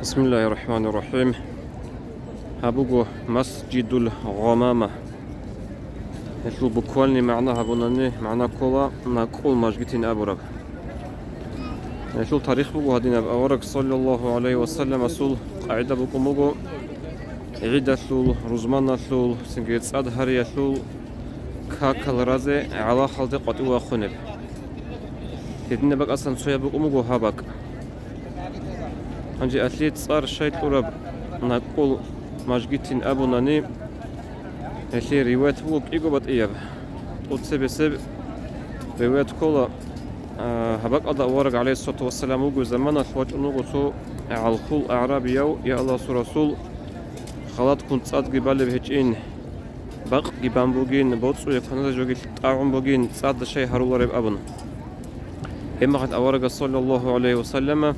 بسم الله الرحمن الرحيم. هبوغو مسجد الغمامة. يشلو بكوالني معناها بناني معنى كولا نقول مجدين أبورك. يشلو تاريخ بوغو هدين أبورك صلى الله عليه وسلم أسول قاعدة بوغو موغو عيدة شلول رزمان شلول سنجيت سعد هرية شلول كاكل رازي على خلط قطوة خنب. هدين بك أصلا سويا بوغو موغو هابك. أنجي أثليت صار شيء تراب نقول مجدين أبوناني هشي رواية بوك إيجو إياب وتسبب رواية كولا هبك أضع ورق عليه الصلاة والسلام وجو زمان الفوج نقصو على الخول أعرابيو يا الله رسول خلاط كنت صاد جبال بهجين بق جبان بوجين بوتسو يكون جوجي تعم بوجين صاد شيء هرول رب أبون إما قد أورق صلى الله عليه وسلم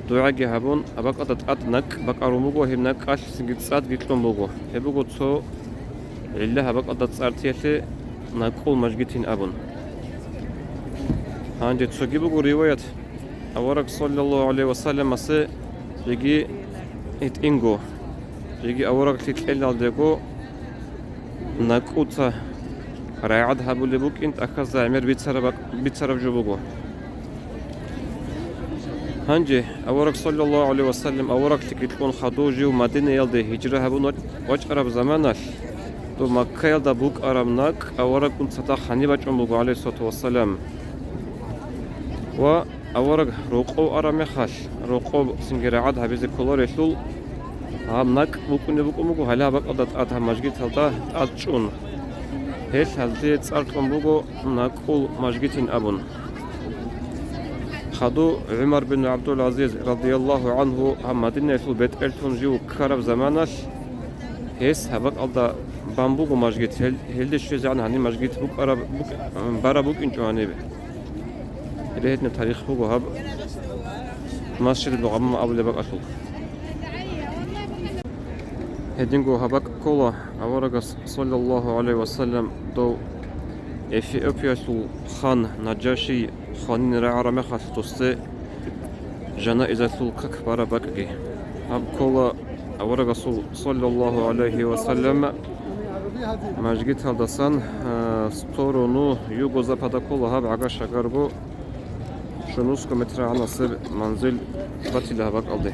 دعاء جهابون أبقى أتت نك بقى رموجو هم نك عش سنجد صاد جيتلون بوجو هبوجو تو إلا هبقى أتت صارتيله نقول مجدين أبون عندي تسجيبو رواية أورق صلى الله عليه وسلم مسي يجي إنجو يجي أورق تتلل على نكوتا راعد هبو لبوك إنت أخذ عمر بيتسرب جبوجو هنجي أورق صلى الله عليه وسلم أورق تكتلون خدوجي ومدينة يلدي هجرة هبو وجه أرب زمانش تو مكة يلدا بوك أرمناك أورق كنت ستاخني بجنبوجو عليه الصلاة والسلام و أورق روقو أرمي خاش روقو سنجر عاد هبيز كولور يشلول همناك بوكو موجو هلا بق أدت أدها مجد هلتا أتشون هيش هلتي تصاركم بوجو نقول مجدين أبون خدو عمر بن عبد العزيز رضي الله عنه هم مدينة في البيت ألتون جو كرب زمانش هيس هبق أدا بامبوجو مجد هلدش في زعنا هني مجد بوك أرب بوك برا بوك إنجو هنيبه لهتنا تاريخ بوجو هب مسجد الغمام أبو لبق أشوف هدينجو هبق كولا أورق صلى الله عليه وسلم دو إثيوبيا شو خان نجاشي خانين رعرة مخاش توستي جنائز سلكك برا بقي هب كولا أورق صلى الله عليه وسلم مجد هالدسان ستورونو يوغو زبادا كولا هب عقاش غربو شنوسكو متر عناصر منزل باتي لهبك ألدي